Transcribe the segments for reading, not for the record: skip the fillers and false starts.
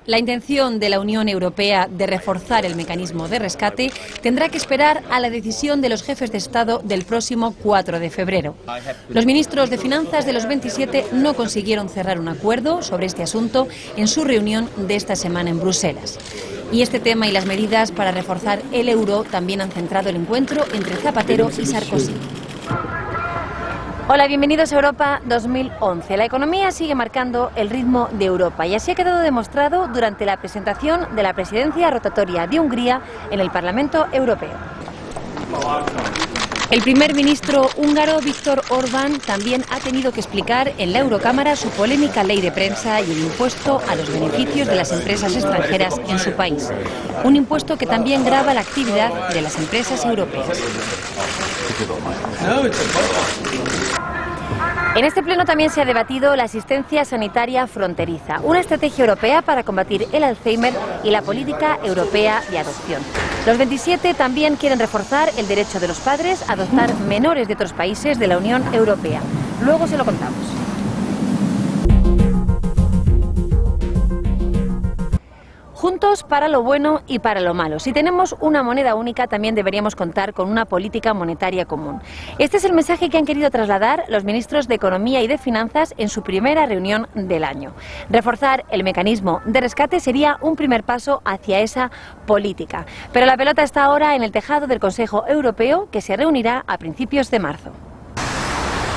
La intención de la Unión Europea de reforzar el mecanismo de rescate tendrá que esperar a la decisión de los jefes de Estado del próximo 4 de febrero. Los ministros de Finanzas de los 27 no consiguieron cerrar un acuerdo sobre este asunto en su reunión de esta semana en Bruselas. Y este tema y las medidas para reforzar el euro también han centrado el encuentro entre Zapatero y Sarkozy. Hola, bienvenidos a Europa 2011. La economía sigue marcando el ritmo de Europa y así ha quedado demostrado durante la presentación de la presidencia rotatoria de Hungría en el Parlamento Europeo. El primer ministro húngaro, Viktor Orbán, también ha tenido que explicar en la Eurocámara su polémica ley de prensa y el impuesto a los beneficios de las empresas extranjeras en su país. Un impuesto que también grava la actividad de las empresas europeas. En este pleno también se ha debatido la asistencia sanitaria fronteriza, una estrategia europea para combatir el Alzheimer y la política europea de adopción. Los 27 también quieren reforzar el derecho de los padres a adoptar menores de otros países de la Unión Europea. Luego se lo contamos. Juntos para lo bueno y para lo malo. Si tenemos una moneda única, también deberíamos contar con una política monetaria común. Este es el mensaje que han querido trasladar los ministros de Economía y de Finanzas en su primera reunión del año. Reforzar el mecanismo de rescate sería un primer paso hacia esa política. Pero la pelota está ahora en el tejado del Consejo Europeo, que se reunirá a principios de marzo.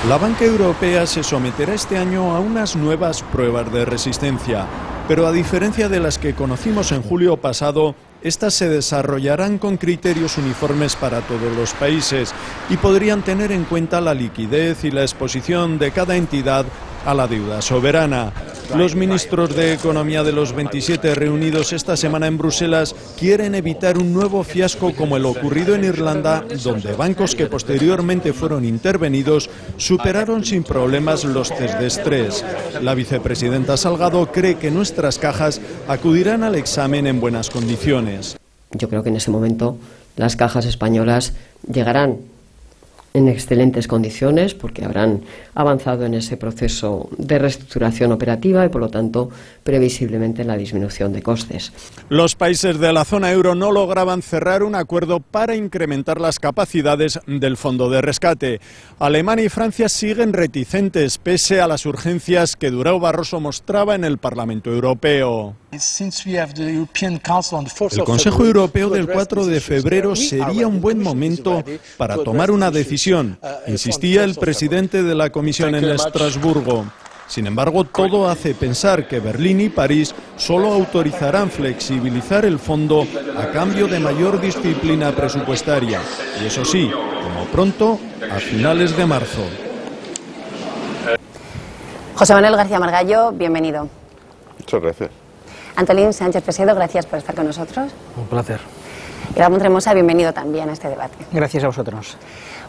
La banca europea se someterá este año a unas nuevas pruebas de resistencia, pero a diferencia de las que conocimos en julio pasado, estas se desarrollarán con criterios uniformes para todos los países y podrían tener en cuenta la liquidez y la exposición de cada entidad a la deuda soberana. Los ministros de Economía de los 27 reunidos esta semana en Bruselas quieren evitar un nuevo fiasco como el ocurrido en Irlanda, donde bancos que posteriormente fueron intervenidos superaron sin problemas los test de estrés. La vicepresidenta Salgado cree que nuestras cajas acudirán al examen en buenas condiciones. Yo creo que en ese momento las cajas españolas llegarán en excelentes condiciones porque habrán avanzado en ese proceso de reestructuración operativa y por lo tanto previsiblemente en la disminución de costes. Los países de la zona euro no lograban cerrar un acuerdo para incrementar las capacidades del fondo de rescate. Alemania y Francia siguen reticentes pese a las urgencias que Durão Barroso mostraba en el Parlamento Europeo. El Consejo Europeo del 4 de febrero sería un buen momento para tomar una decisión, insistía el presidente de la Comisión en Estrasburgo. Sin embargo, todo hace pensar que Berlín y París solo autorizarán flexibilizar el fondo a cambio de mayor disciplina presupuestaria. Y eso sí, como pronto, a finales de marzo. José Manuel García Margallo, bienvenido. Muchas gracias. Antolín Sánchez Presedo, gracias por estar con nosotros. Un placer. Y Ramón Tremosa, bienvenido también a este debate. Gracias a vosotros.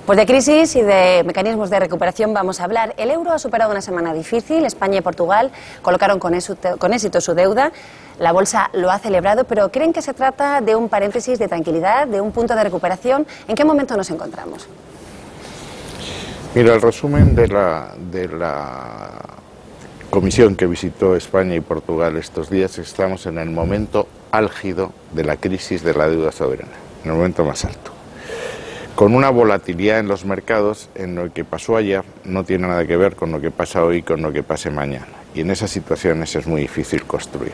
Pues de crisis y de mecanismos de recuperación vamos a hablar. El euro ha superado una semana difícil. España y Portugal colocaron con éxito su deuda. La bolsa lo ha celebrado, pero ¿creen que se trata de un paréntesis de tranquilidad, de un punto de recuperación? ¿En qué momento nos encontramos? Mira, el resumen de la comisión que visitó España y Portugal estos días, estamos en el momento álgido de la crisis de la deuda soberana, en el momento más alto. Con una volatilidad en los mercados en lo que pasó ayer no tiene nada que ver con lo que pasa hoy, con lo que pase mañana. Y en esas situaciones es muy difícil construir.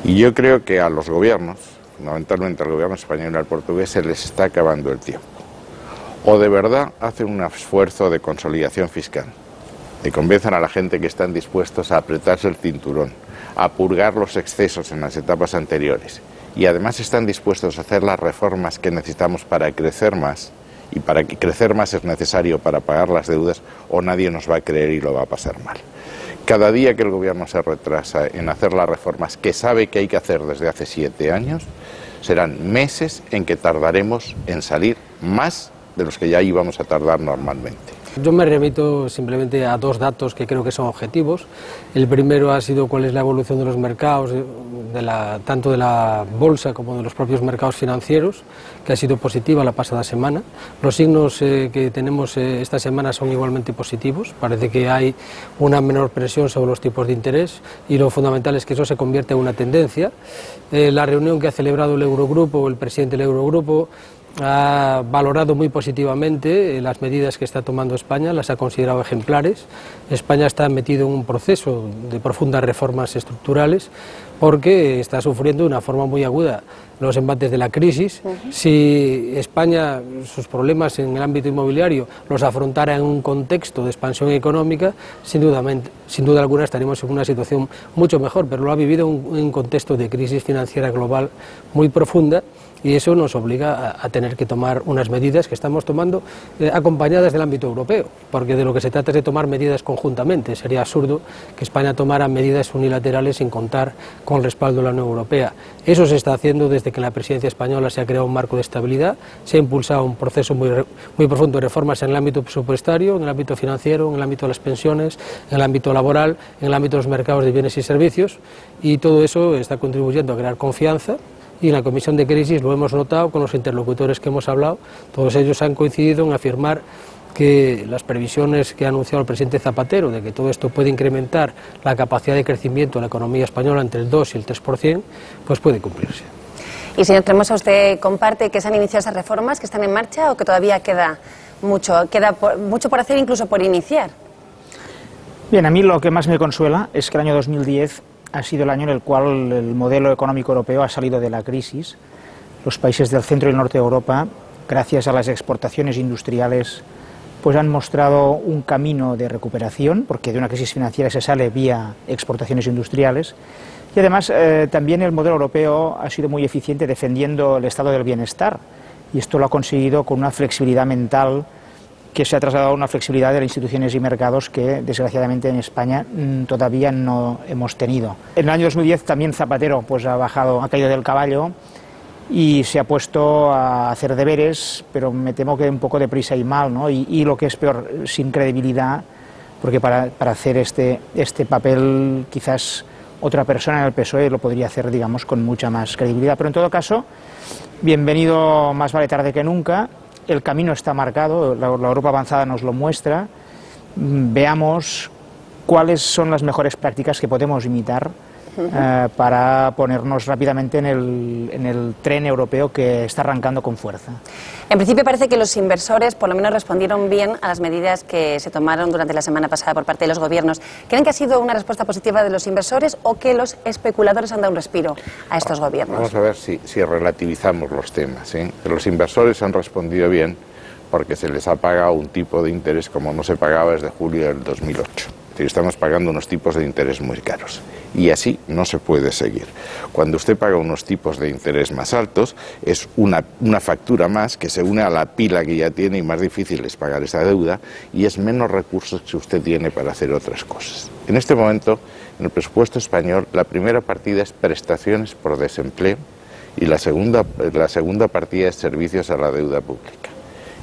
Y yo creo que a los gobiernos, fundamentalmente al gobierno español y al portugués, se les está acabando el tiempo. O de verdad hacen un esfuerzo de consolidación fiscal, y convenzan a la gente que están dispuestos a apretarse el cinturón, a purgar los excesos en las etapas anteriores y además están dispuestos a hacer las reformas que necesitamos para crecer más, y para que crecer más es necesario para pagar las deudas, o nadie nos va a creer y lo va a pasar mal. Cada día que el gobierno se retrasa en hacer las reformas que sabe que hay que hacer desde hace 7 años, serán meses en que tardaremos en salir más de los que ya íbamos a tardar normalmente. Yo me remito simplemente a dos datos que creo que son objetivos. El primero ha sido cuál es la evolución de los mercados, tanto de la bolsa como de los propios mercados financieros, que ha sido positiva la pasada semana. Los signos que tenemos esta semana son igualmente positivos. Parece que hay una menor presión sobre los tipos de interés y lo fundamental es que eso se convierte en una tendencia. La reunión que ha celebrado el Eurogrupo, el presidente del Eurogrupo, ha valorado muy positivamente las medidas que está tomando España, las ha considerado ejemplares. España está metido en un proceso de profundas reformas estructurales porque está sufriendo de una forma muy aguda los embates de la crisis. Si España sus problemas en el ámbito inmobiliario los afrontara en un contexto de expansión económica, sin duda alguna estaríamos en una situación mucho mejor, pero lo ha vivido en un contexto de crisis financiera global muy profunda. Y eso nos obliga a tener que tomar unas medidas que estamos tomando acompañadas del ámbito europeo, porque de lo que se trata es de tomar medidas conjuntamente. Sería absurdo que España tomara medidas unilaterales sin contar con el respaldo de la Unión Europea. Eso se está haciendo desde que en la presidencia española se ha creado un marco de estabilidad, se ha impulsado un proceso muy profundo de reformas en el ámbito presupuestario, en el ámbito financiero, en el ámbito de las pensiones, en el ámbito laboral, en el ámbito de los mercados de bienes y servicios, y todo eso está contribuyendo a crear confianza. Y en la Comisión de Crisis lo hemos notado con los interlocutores que hemos hablado, todos ellos han coincidido en afirmar que las previsiones que ha anunciado el presidente Zapatero de que todo esto puede incrementar la capacidad de crecimiento de la economía española entre el 2 y el 3%, pues puede cumplirse. Y señor Tremosa, ¿usted comparte que se han iniciado esas reformas, que están en marcha o que todavía queda mucho por hacer, incluso por iniciar? Bien, a mí lo que más me consuela es que el año 2010 ha sido el año en el cual el modelo económico europeo ha salido de la crisis. Los países del centro y el norte de Europa, gracias a las exportaciones industriales, pues han mostrado un camino de recuperación, porque de una crisis financiera se sale vía exportaciones industriales. Y además también el modelo europeo ha sido muy eficiente defendiendo el estado del bienestar, y esto lo ha conseguido con una flexibilidad mental que se ha trasladado a una flexibilidad de las instituciones y mercados que desgraciadamente en España todavía no hemos tenido. En el año 2010 también Zapatero pues ha caído del caballo y se ha puesto a hacer deberes, pero me temo que un poco de prisa y mal, ¿no? Y lo que es peor, sin credibilidad, porque para hacer este papel quizás otra persona en el PSOE lo podría hacer, digamos, con mucha más credibilidad. Pero en todo caso, bienvenido, más vale tarde que nunca. El camino está marcado, la Europa avanzada nos lo muestra. Veamos cuáles son las mejores prácticas que podemos imitar para ponernos rápidamente en el tren europeo que está arrancando con fuerza. En principio parece que los inversores por lo menos respondieron bien a las medidas que se tomaron durante la semana pasada por parte de los gobiernos. ¿Creen que ha sido una respuesta positiva de los inversores o que los especuladores han dado un respiro a estos gobiernos? Vamos a ver si relativizamos los temas, ¿eh? Los inversores han respondido bien porque se les ha pagado un tipo de interés como no se pagaba desde julio del 2008. Es decir, estamos pagando unos tipos de interés muy caros y así no se puede seguir. Cuando usted paga unos tipos de interés más altos, es una factura más que se une a la pila que ya tiene y más difícil es pagar esa deuda y es menos recursos que usted tiene para hacer otras cosas. En este momento, en el presupuesto español, la primera partida es prestaciones por desempleo y la segunda partida es servicios a la deuda pública.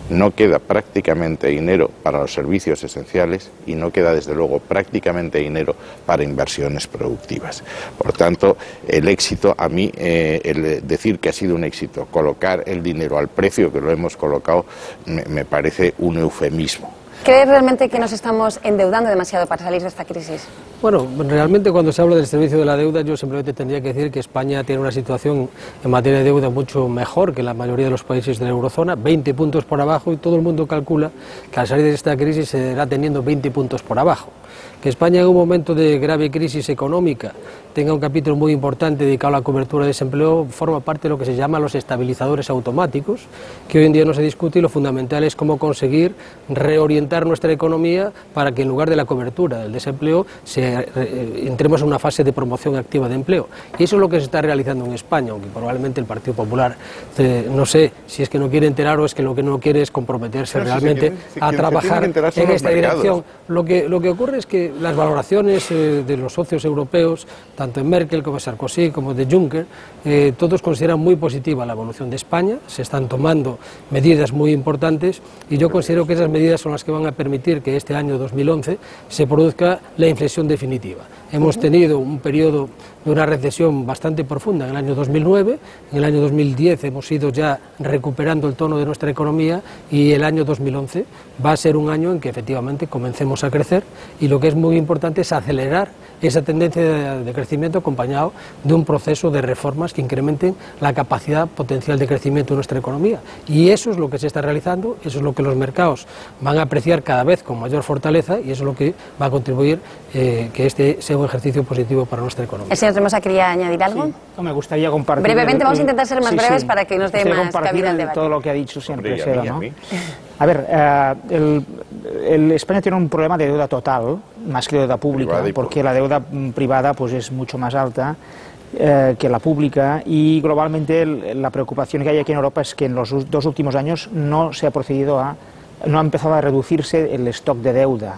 No queda prácticamente dinero para los servicios esenciales y no queda desde luego prácticamente dinero para inversiones productivas. Por tanto, el éxito, a mí, el decir que ha sido un éxito colocar el dinero al precio que lo hemos colocado, me parece un eufemismo. ¿Cree realmente que nos estamos endeudando demasiado para salir de esta crisis? Bueno, realmente cuando se habla del servicio de la deuda yo simplemente tendría que decir que España tiene una situación en materia de deuda mucho mejor que la mayoría de los países de la eurozona, 20 puntos por abajo, y todo el mundo calcula que al salir de esta crisis se irá teniendo 20 puntos por abajo. Que España en un momento de grave crisis económica tenga un capítulo muy importante dedicado a la cobertura de desempleo forma parte de lo que se llama los estabilizadores automáticos, que hoy en día no se discute, y lo fundamental es cómo conseguir reorientar nuestra economía para que en lugar de la cobertura del desempleo se entremos en una fase de promoción activa de empleo. Y eso es lo que se está realizando en España, aunque probablemente el Partido Popular, no sé si es que no quiere enterar o es que lo que no quiere es comprometerse realmente a trabajar en esta dirección. Lo que ocurre es que las valoraciones de los socios europeos, tanto de Merkel como de Sarkozy como de Juncker, todos consideran muy positiva la evolución de España, se están tomando medidas muy importantes y yo considero que esas medidas son las que van a permitir que este año 2011 se produzca la inflexión definitiva. Hemos tenido un periodo de una recesión bastante profunda en el año 2009, en el año 2010 hemos ido ya recuperando el tono de nuestra economía y el año 2011 va a ser un año en que efectivamente comencemos a crecer y lo que es muy importante es acelerar esa tendencia de crecimiento acompañado de un proceso de reformas que incrementen la capacidad potencial de crecimiento de nuestra economía. Y eso es lo que se está realizando, eso es lo que los mercados van a apreciar cada vez con mayor fortaleza y eso es lo que va a contribuir que este sea un ejercicio positivo para nuestra economía. El señor Tremosa quería añadir algo. Sí, no, me gustaría compartir... Brevemente, vamos a intentar ser más breves para que nos dé más cabida al debate. Todo lo que ha dicho siempre Seba, ¿no? A ver, España tiene un problema de deuda total, más que deuda pública, porque la deuda privada pues es mucho más alta que la pública y globalmente la preocupación que hay aquí en Europa es que en los 2 últimos años no ha empezado a reducirse el stock de deuda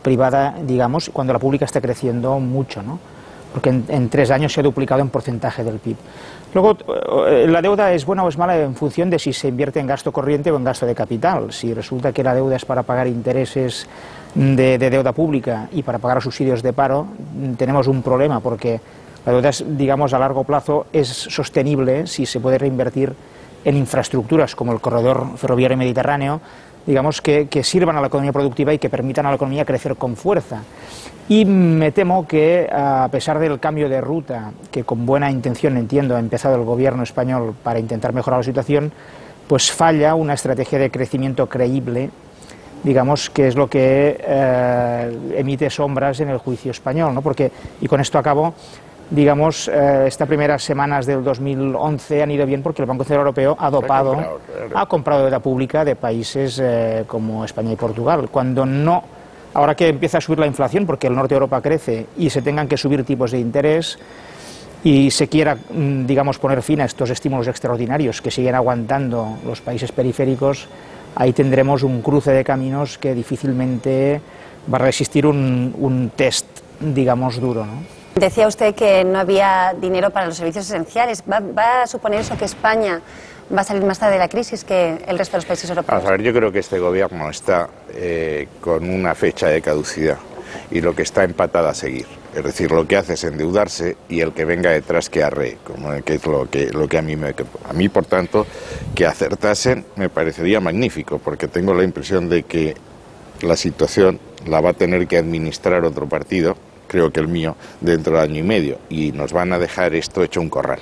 privada, digamos, cuando la pública está creciendo mucho, ¿no? Porque en 3 años se ha duplicado en porcentaje del PIB. Luego, la deuda es buena o es mala en función de si se invierte en gasto corriente o en gasto de capital. Si resulta que la deuda es para pagar intereses de deuda pública y para pagar subsidios de paro, tenemos un problema porque la deuda, digamos, a largo plazo es sostenible si se puede reinvertir en infraestructuras como el corredor ferroviario mediterráneo, digamos, que sirvan a la economía productiva y que permitan a la economía crecer con fuerza. Y me temo que, a pesar del cambio de ruta, que con buena intención, entiendo, ha empezado el gobierno español para intentar mejorar la situación, pues falla una estrategia de crecimiento creíble, digamos, que es lo que emite sombras en el juicio español, ¿no? Porque, y con esto acabo, digamos, estas primeras semanas del 2011 han ido bien porque el Banco Central Europeo ha comprado deuda pública de países como España y Portugal, cuando no, ahora que empieza a subir la inflación porque el norte de Europa crece y se tengan que subir tipos de interés y se quiera, digamos, poner fin a estos estímulos extraordinarios que siguen aguantando los países periféricos, ahí tendremos un cruce de caminos que difícilmente va a resistir un test, digamos, duro, ¿no? Decía usted que no había dinero para los servicios esenciales. ¿Va a suponer eso que España va a salir más tarde de la crisis que el resto de los países europeos? Vamos a ver, yo creo que este gobierno está con una fecha de caducidad y lo que está empatado a seguir. Es decir, lo que hace es endeudarse y el que venga detrás que arree, que es lo que a mí, por tanto, que acertasen me parecería magnífico, porque tengo la impresión de que la situación la va a tener que administrar otro partido, creo que el mío, dentro de año y medio, y nos van a dejar esto hecho un corral.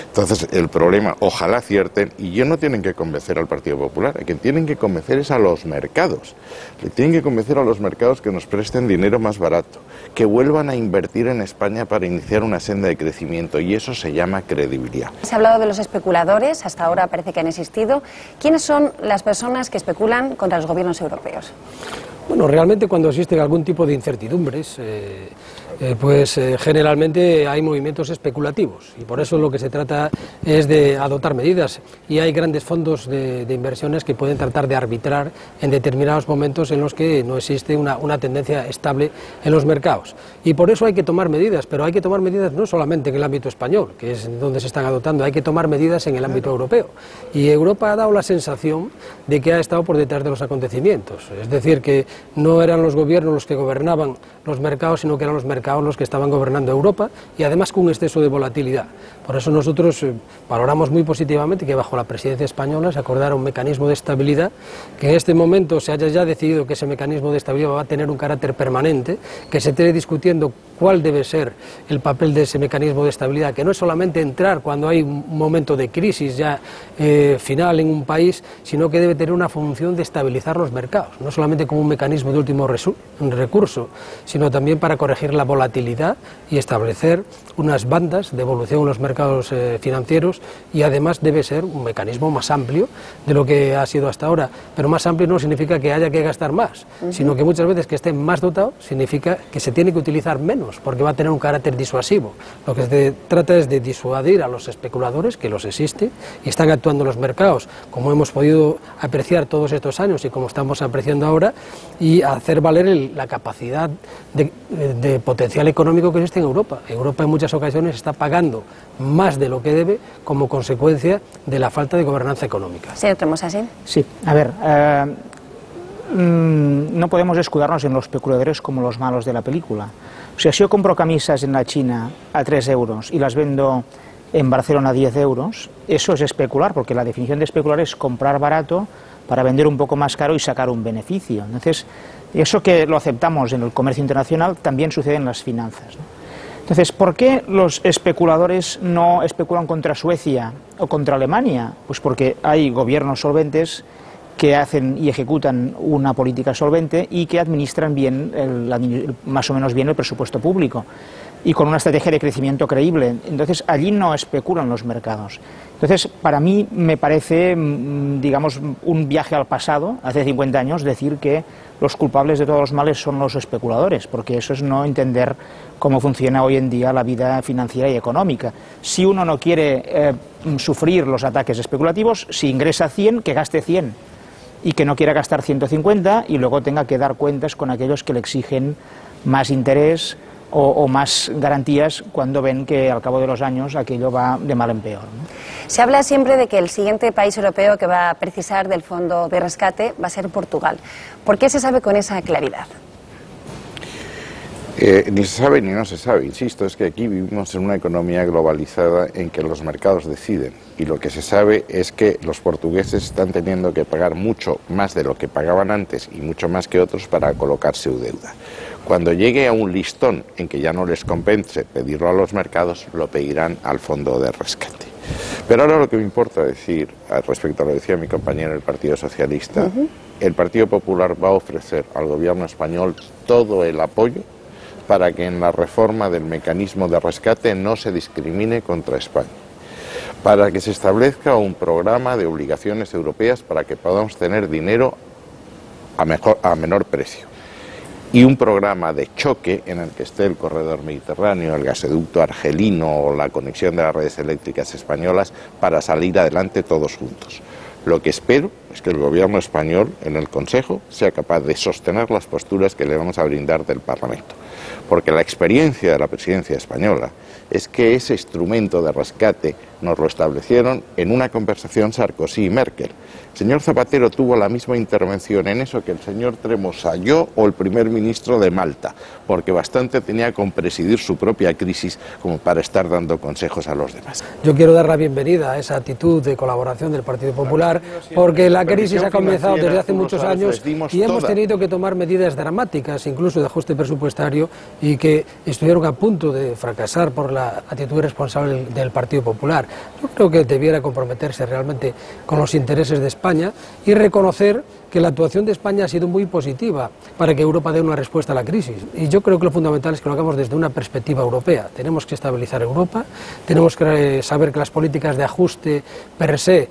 Entonces, el problema, ojalá acierten, y yo no tienen que convencer al Partido Popular, a quien tienen que convencer es a los mercados. Le tienen que convencer a los mercados que nos presten dinero más barato, que vuelvan a invertir en España para iniciar una senda de crecimiento, y eso se llama credibilidad. Se ha hablado de los especuladores, hasta ahora parece que han existido. ¿Quiénes son las personas que especulan contra los gobiernos europeos? Bueno, realmente cuando existen algún tipo de incertidumbres, generalmente hay movimientos especulativos y por eso lo que se trata es de adoptar medidas y hay grandes fondos de inversiones que pueden tratar de arbitrar en determinados momentos en los que no existe una tendencia estable en los mercados y por eso hay que tomar medidas, pero hay que tomar medidas no solamente en el ámbito español, que es donde se están adoptando, hay que tomar medidas en el ámbito europeo y Europa ha dado la sensación de que ha estado por detrás de los acontecimientos, es decir, que no eran los gobiernos los que gobernaban los mercados, sino que eran los mercados los que estaban gobernando Europa y además con un exceso de volatilidad. Por eso nosotros valoramos muy positivamente que bajo la presidencia española se acordara un mecanismo de estabilidad, que en este momento se haya ya decidido que ese mecanismo de estabilidad va a tener un carácter permanente, que se esté discutiendo cuál debe ser el papel de ese mecanismo de estabilidad, que no es solamente entrar cuando hay un momento de crisis ya final en un país, sino que debe tener una función de estabilizar los mercados, no solamente como un mecanismo de último recurso, sino también para corregir la volatilidad y establecer unas bandas de evolución en los mercados financieros y además debe ser un mecanismo más amplio de lo que ha sido hasta ahora, pero más amplio no significa que haya que gastar más, sino que muchas veces que esté más dotado significa que se tiene que utilizar menos menos, porque va a tener un carácter disuasivo. Lo que se trata es de disuadir a los especuladores, que los existe, y están actuando en los mercados, como hemos podido apreciar todos estos años y como estamos apreciando ahora, y hacer valer la capacidad de potencial económico que existe en Europa. Europa en muchas ocasiones está pagando más de lo que debe como consecuencia de la falta de gobernanza económica. Señor Tremosasi. Sí, a ver, no podemos escudarnos en los especuladores como los malos de la película. O sea, si yo compro camisas en la China a 3 euros y las vendo en Barcelona a 10 euros, eso es especular, porque la definición de especular es comprar barato para vender un poco más caro y sacar un beneficio. Entonces, eso que lo aceptamos en el comercio internacional también sucede en las finanzas, ¿no? Entonces, ¿por qué los especuladores no especulan contra Suecia o contra Alemania? Pues porque hay gobiernos solventes que hacen y ejecutan una política solvente y que administran bien, más o menos bien, el presupuesto público y con una estrategia de crecimiento creíble. Entonces, allí no especulan los mercados. Entonces, para mí me parece, digamos, un viaje al pasado, hace 50 años, decir que los culpables de todos los males son los especuladores, porque eso es no entender cómo funciona hoy en día la vida financiera y económica. Si uno no quiere sufrir los ataques especulativos, si ingresa 100, que gaste 100, y que no quiera gastar 150 y luego tenga que dar cuentas con aquellos que le exigen más interés o más garantías cuando ven que al cabo de los años aquello va de mal en peor, ¿no? Se habla siempre de que el siguiente país europeo que va a precisar del fondo de rescate va a ser Portugal. ¿Por qué se sabe con esa claridad? Ni se sabe ni no se sabe, insisto, es que aquí vivimos en una economía globalizada en que los mercados deciden, y lo que se sabe es que los portugueses están teniendo que pagar mucho más de lo que pagaban antes y mucho más que otros para colocar su deuda. Cuando llegue a un listón en que ya no les compense pedirlo a los mercados, lo pedirán al fondo de rescate. Pero ahora lo que me importa decir, respecto a lo que decía mi compañero del Partido Socialista, el Partido Popular va a ofrecer al gobierno español todo el apoyo para que en la reforma del mecanismo de rescate no se discrimine contra España, para que se establezca un programa de obligaciones europeas para que podamos tener dinero a menor precio, y un programa de choque en el que esté el corredor mediterráneo, el gasoducto argelino o la conexión de las redes eléctricas españolas para salir adelante todos juntos. Lo que espero es que el gobierno español en el Consejo sea capaz de sostener las posturas que le vamos a brindar del Parlamento, porque la experiencia de la presidencia española es que ese instrumento de rescate nos lo establecieron en una conversación Sarkozy y Merkel. El señor Zapatero tuvo la misma intervención en eso que el señor Tremosalló o el primer ministro de Malta, porque bastante tenía con presidir su propia crisis como para estar dando consejos a los demás. Yo quiero dar la bienvenida a esa actitud de colaboración del Partido Popular, porque la crisis ha comenzado desde hace muchos años y hemos tenido que tomar medidas dramáticas, incluso de ajuste presupuestario, y que estuvieron a punto de fracasar por la actitud irresponsable del Partido Popular. Yo creo que debiera comprometerse realmente con los intereses de España y reconocer que la actuación de España ha sido muy positiva para que Europa dé una respuesta a la crisis. Y yo creo que lo fundamental es que lo hagamos desde una perspectiva europea. Tenemos que estabilizar Europa, tenemos que saber que las políticas de ajuste per se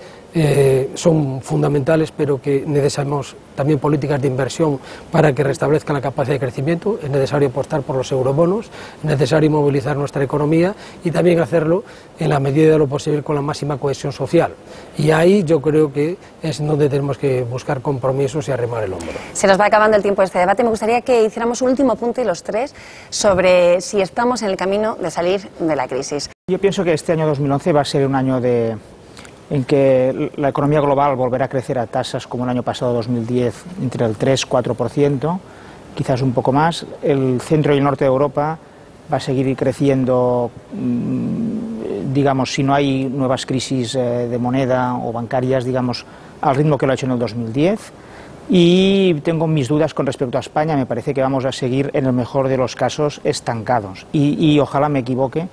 son fundamentales, pero que necesitamos también políticas de inversión para que restablezcan la capacidad de crecimiento. Es necesario apostar por los eurobonos, es necesario movilizar nuestra economía y también hacerlo en la medida de lo posible con la máxima cohesión social. Y ahí yo creo que es donde tenemos que buscar compromisos y arrimar el hombro. Se nos va acabando el tiempo de este debate. Me gustaría que hiciéramos un último apunte los tres sobre si estamos en el camino de salir de la crisis. Yo pienso que este año 2011 va a ser un año en que la economía global volverá a crecer a tasas como el año pasado, 2010, entre el 3-4%, quizás un poco más. El centro y el norte de Europa va a seguir creciendo, digamos, si no hay nuevas crisis de moneda o bancarias, digamos, al ritmo que lo ha hecho en el 2010. Y tengo mis dudas con respecto a España. Me parece que vamos a seguir, en el mejor de los casos, estancados. Y ojalá me equivoque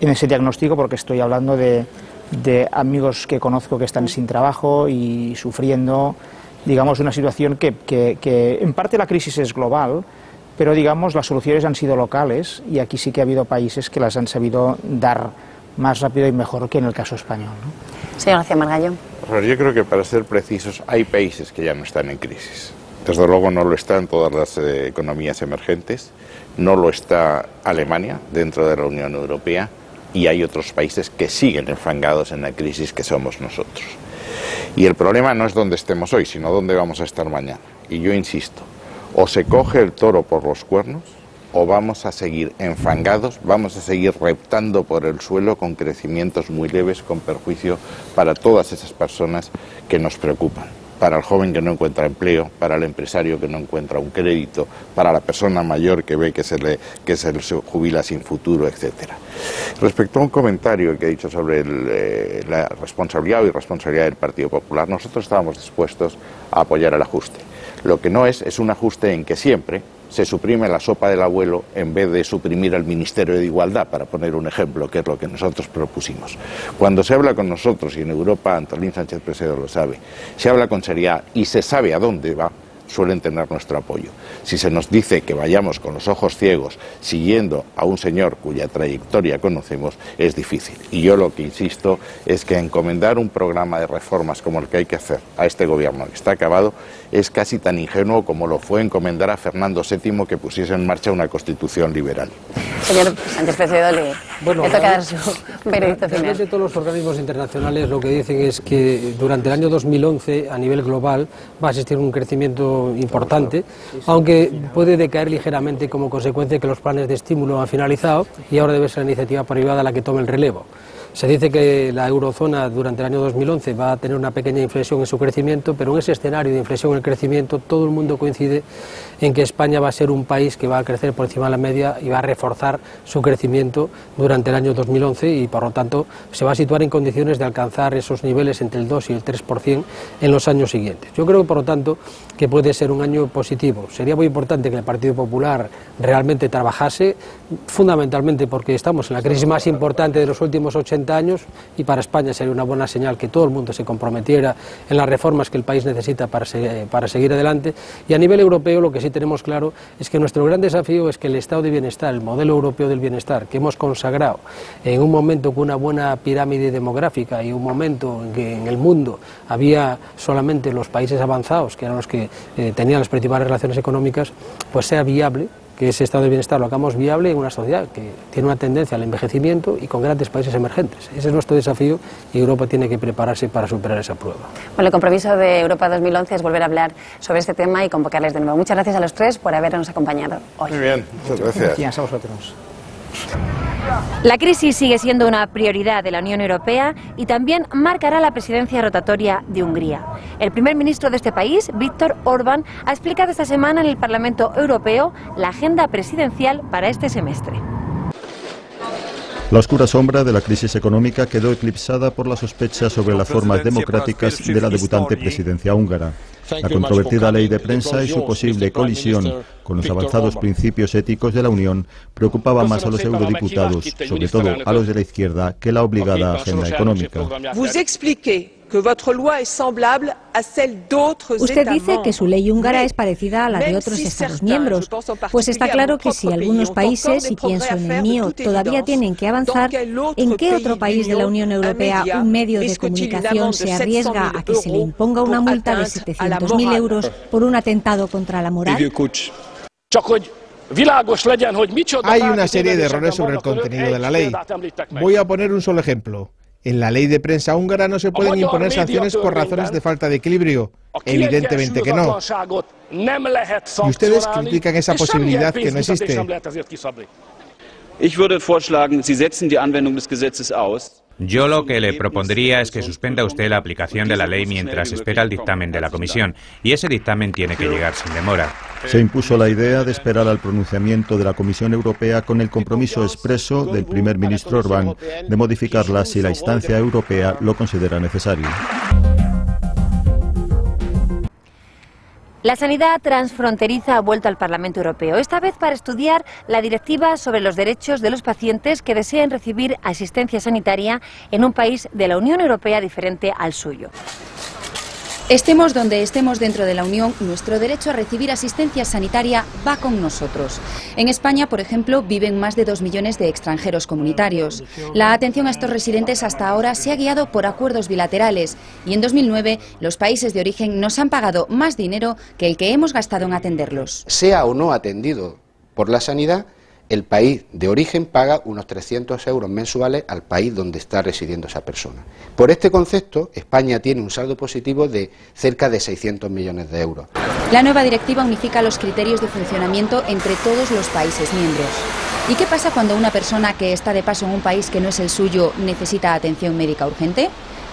en ese diagnóstico, porque estoy hablando de amigos que conozco que están sin trabajo y sufriendo, digamos, una situación que en parte la crisis es global, pero digamos las soluciones han sido locales y aquí sí que ha habido países que las han sabido dar más rápido y mejor que en el caso español, ¿no? Señor García Margallo. Yo creo que, para ser precisos, hay países que ya no están en crisis. Desde luego no lo está en todas las economías emergentes, no lo está Alemania dentro de la Unión Europea y hay otros países que siguen enfangados en la crisis que somos nosotros. Y el problema no es dónde estemos hoy, sino dónde vamos a estar mañana. Y yo insisto, o se coge el toro por los cuernos o vamos a seguir enfangados, vamos a seguir reptando por el suelo con crecimientos muy leves, con perjuicio para todas esas personas que nos preocupan. Para el joven que no encuentra empleo, para el empresario que no encuentra un crédito, para la persona mayor que ve que se jubila sin futuro, etcétera. Respecto a un comentario que he dicho sobre la responsabilidad o irresponsabilidad del Partido Popular, nosotros estábamos dispuestos a apoyar el ajuste. Lo que no es un ajuste en que siempre se suprime la sopa del abuelo en vez de suprimir el Ministerio de Igualdad, para poner un ejemplo, que es lo que nosotros propusimos. Cuando se habla con nosotros, y en Europa Antolín Sánchez Presedo lo sabe, se habla con seriedad y se sabe a dónde va, suelen tener nuestro apoyo. Si se nos dice que vayamos con los ojos ciegos siguiendo a un señor cuya trayectoria conocemos, es difícil. Y yo lo que insisto es que encomendar un programa de reformas como el que hay que hacer a este gobierno que está acabado es casi tan ingenuo como lo fue encomendar a Fernando VII que pusiese en marcha una constitución liberal. Señor Sánchez Presedo, le toca dar su veredicto final. Realmente todos los organismos internacionales lo que dicen es que durante el año 2011 a nivel global va a existir un crecimiento importante, aunque puede decaer ligeramente como consecuencia de que los planes de estímulo han finalizado y ahora debe ser la iniciativa privada la que tome el relevo. Se dice que la eurozona durante el año 2011 va a tener una pequeña inflexión en su crecimiento, pero en ese escenario de inflexión en el crecimiento todo el mundo coincide en que España va a ser un país que va a crecer por encima de la media y va a reforzar su crecimiento durante el año 2011 y por lo tanto se va a situar en condiciones de alcanzar esos niveles entre el 2 y el 3% en los años siguientes. Yo creo por lo tanto que puede ser un año positivo. Sería muy importante que el Partido Popular realmente trabajase, fundamentalmente porque estamos en la crisis más importante de los últimos 80 años y para España sería una buena señal que todo el mundo se comprometiera en las reformas que el país necesita para seguir adelante. Y a nivel europeo lo que sí tenemos claro es que nuestro gran desafío es que el estado de bienestar, el modelo europeo del bienestar que hemos consagrado en un momento con una buena pirámide demográfica y un momento en que en el mundo había solamente los países avanzados que eran los que tenían las principales relaciones económicas, pues sea viable, que ese estado de bienestar lo hagamos viable en una sociedad que tiene una tendencia al envejecimiento y con grandes países emergentes. Ese es nuestro desafío y Europa tiene que prepararse para superar esa prueba. Bueno, el compromiso de Europa 2011 es volver a hablar sobre este tema y convocarles de nuevo. Muchas gracias a los tres por habernos acompañado hoy. Muy bien, muchas gracias. Gracias a vosotros. La crisis sigue siendo una prioridad de la Unión Europea y también marcará la presidencia rotatoria de Hungría. El primer ministro de este país, Viktor Orbán, ha explicado esta semana en el Parlamento Europeo la agenda presidencial para este semestre. La oscura sombra de la crisis económica quedó eclipsada por la sospecha sobre las formas democráticas de la debutante presidencia húngara. La controvertida ley de prensa y su posible colisión con los avanzados principios éticos de la Unión preocupaba más a los eurodiputados, sobre todo a los de la izquierda, que la obligada agenda económica. Usted dice que su ley húngara es parecida a la de otros Estados miembros. Pues está claro que si algunos países, y pienso en el mío, todavía tienen que avanzar, ¿en qué otro país de la Unión Europea un medio de comunicación se arriesga a que se le imponga una multa de 700.000 euros por un atentado contra la moral? Hay una serie de errores sobre el contenido de la ley. Voy a poner un solo ejemplo. En la ley de prensa húngara no se pueden imponer sanciones por razones de falta de equilibrio. Evidentemente que no. Y ustedes critican esa posibilidad que no existe. Yo lo que le propondría es que suspenda usted la aplicación de la ley mientras espera el dictamen de la Comisión, y ese dictamen tiene que llegar sin demora. Se impuso la idea de esperar al pronunciamiento de la Comisión Europea con el compromiso expreso del primer ministro Orbán de modificarla si la instancia europea lo considera necesario. La sanidad transfronteriza ha vuelto al Parlamento Europeo, esta vez para estudiar la directiva sobre los derechos de los pacientes que deseen recibir asistencia sanitaria en un país de la Unión Europea diferente al suyo. Estemos donde estemos dentro de la Unión, nuestro derecho a recibir asistencia sanitaria va con nosotros. En España, por ejemplo, viven más de 2 millones de extranjeros comunitarios. La atención a estos residentes hasta ahora se ha guiado por acuerdos bilaterales y en 2009 los países de origen nos han pagado más dinero que el que hemos gastado en atenderlos. Sea o no atendido por la sanidad, el país de origen paga unos 300 euros mensuales al país donde está residiendo esa persona. Por este concepto, España tiene un saldo positivo de cerca de 600 millones de euros. La nueva directiva unifica los criterios de funcionamiento entre todos los países miembros. ¿Y qué pasa cuando una persona que está de paso en un país que no es el suyo necesita atención médica urgente?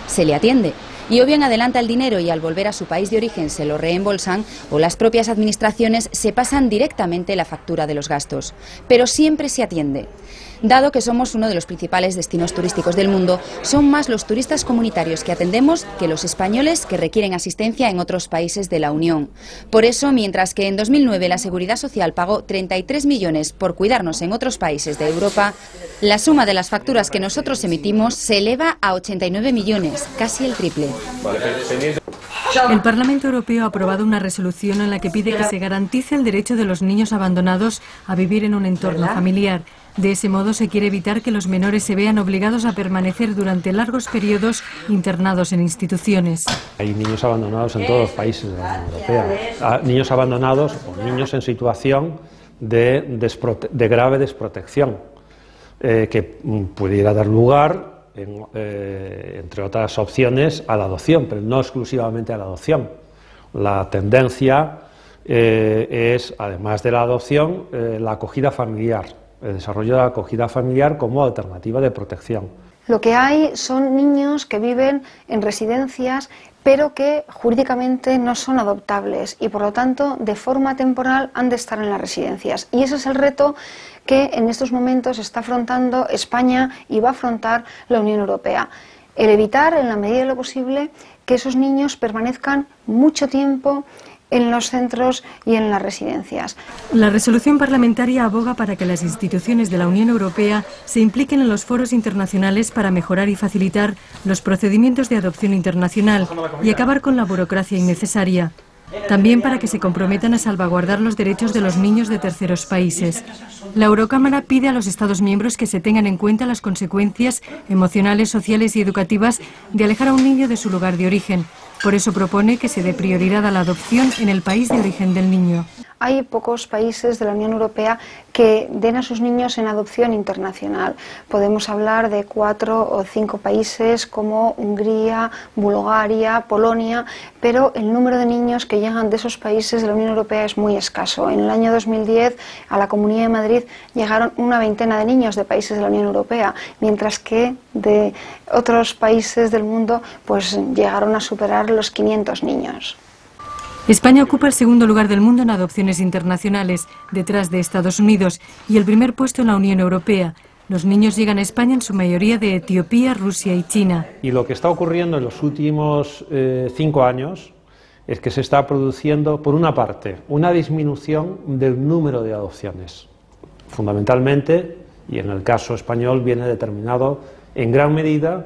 Se le atiende. Y o bien adelanta el dinero y al volver a su país de origen se lo reembolsan, o las propias administraciones se pasan directamente la factura de los gastos. Pero siempre se atiende. Dado que somos uno de los principales destinos turísticos del mundo, son más los turistas comunitarios que atendemos que los españoles que requieren asistencia en otros países de la Unión. Por eso, mientras que en 2009 la Seguridad Social pagó 33 millones por cuidarnos en otros países de Europa, la suma de las facturas que nosotros emitimos se eleva a 89 millones, casi el triple. El Parlamento Europeo ha aprobado una resolución en la que pide que se garantice el derecho de los niños abandonados a vivir en un entorno familiar. De ese modo se quiere evitar que los menores se vean obligados a permanecer durante largos periodos internados en instituciones. Hay niños abandonados en todos los países de la Unión Europea. Niños abandonados o niños en situación de grave desprotección, que pudiera dar lugar, entre otras opciones, a la adopción, pero no exclusivamente a la adopción. La tendencia es, además de la adopción, la acogida familiar. El desarrollo de la acogida familiar como alternativa de protección. Lo que hay son niños que viven en residencias pero que jurídicamente no son adoptables y por lo tanto de forma temporal han de estar en las residencias. Y ese es el reto que en estos momentos está afrontando España y va a afrontar la Unión Europea. El evitar en la medida de lo posible que esos niños permanezcan mucho tiempo en los centros y en las residencias. La resolución parlamentaria aboga para que las instituciones de la Unión Europea se impliquen en los foros internacionales para mejorar y facilitar los procedimientos de adopción internacional y acabar con la burocracia innecesaria. También para que se comprometan a salvaguardar los derechos de los niños de terceros países. La Eurocámara pide a los Estados miembros que se tengan en cuenta las consecuencias emocionales, sociales y educativas de alejar a un niño de su lugar de origen. Por eso propone que se dé prioridad a la adopción en el país de origen del niño. Hay pocos países de la Unión Europea que den a sus niños en adopción internacional. Podemos hablar de 4 o 5 países como Hungría, Bulgaria, Polonia, pero el número de niños que llegan de esos países de la Unión Europea es muy escaso. En el año 2010 a la Comunidad de Madrid llegaron una veintena de niños de países de la Unión Europea, mientras que de otros países del mundo pues llegaron a superar los 500 niños. España ocupa el segundo lugar del mundo en adopciones internacionales, detrás de Estados Unidos, y el primer puesto en la Unión Europea. Los niños llegan a España en su mayoría de Etiopía, Rusia y China. Y lo que está ocurriendo en los últimos 5 años es que se está produciendo, por una parte, una disminución del número de adopciones. Fundamentalmente, y en el caso español viene determinado en gran medida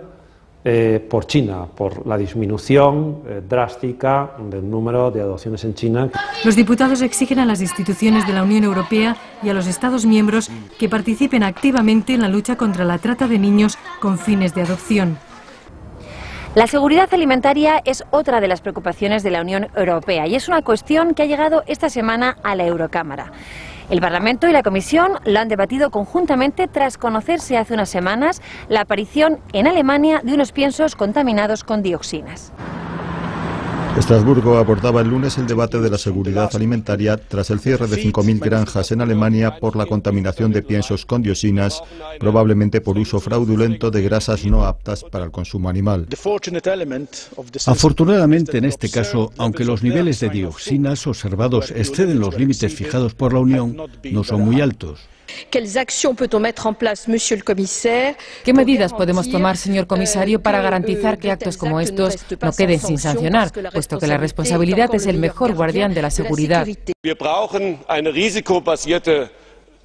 por China, por la disminución drástica del número de adopciones en China. Los diputados exigen a las instituciones de la Unión Europea y a los Estados miembros que participen activamente en la lucha contra la trata de niños con fines de adopción. La seguridad alimentaria es otra de las preocupaciones de la Unión Europea y es una cuestión que ha llegado esta semana a la Eurocámara. El Parlamento y la Comisión lo han debatido conjuntamente tras conocerse hace unas semanas la aparición en Alemania de unos piensos contaminados con dioxinas. Estrasburgo abordaba el lunes el debate de la seguridad alimentaria tras el cierre de 5.000 granjas en Alemania por la contaminación de piensos con dioxinas, probablemente por uso fraudulento de grasas no aptas para el consumo animal. Afortunadamente, en este caso, aunque los niveles de dioxinas observados exceden los límites fijados por la Unión, no son muy altos. ¿Qué medidas podemos tomar, señor comisario, para garantizar que actos como estos no queden sin sancionar, puesto que la responsabilidad es el mejor guardián de la seguridad?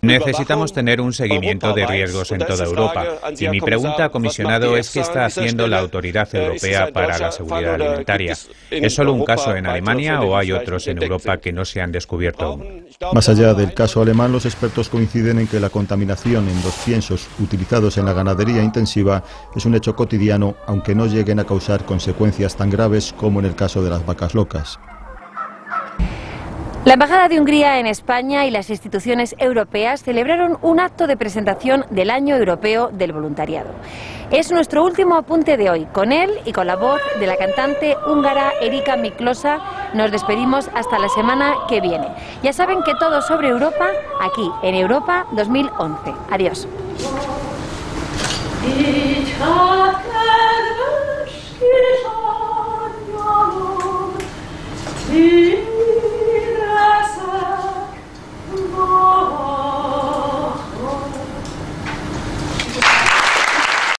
Necesitamos tener un seguimiento de riesgos en toda Europa. Y mi pregunta, comisionado, es ¿qué está haciendo la Autoridad Europea para la Seguridad Alimentaria? ¿Es solo un caso en Alemania o hay otros en Europa que no se han descubierto aún? Más allá del caso alemán, los expertos coinciden en que la contaminación en los piensos utilizados en la ganadería intensiva es un hecho cotidiano, aunque no lleguen a causar consecuencias tan graves como en el caso de las vacas locas. La Embajada de Hungría en España y las instituciones europeas celebraron un acto de presentación del Año Europeo del Voluntariado. Es nuestro último apunte de hoy. Con él y con la voz de la cantante húngara Erika Miklosa nos despedimos hasta la semana que viene. Ya saben que todo sobre Europa aquí en Europa 2011. Adiós.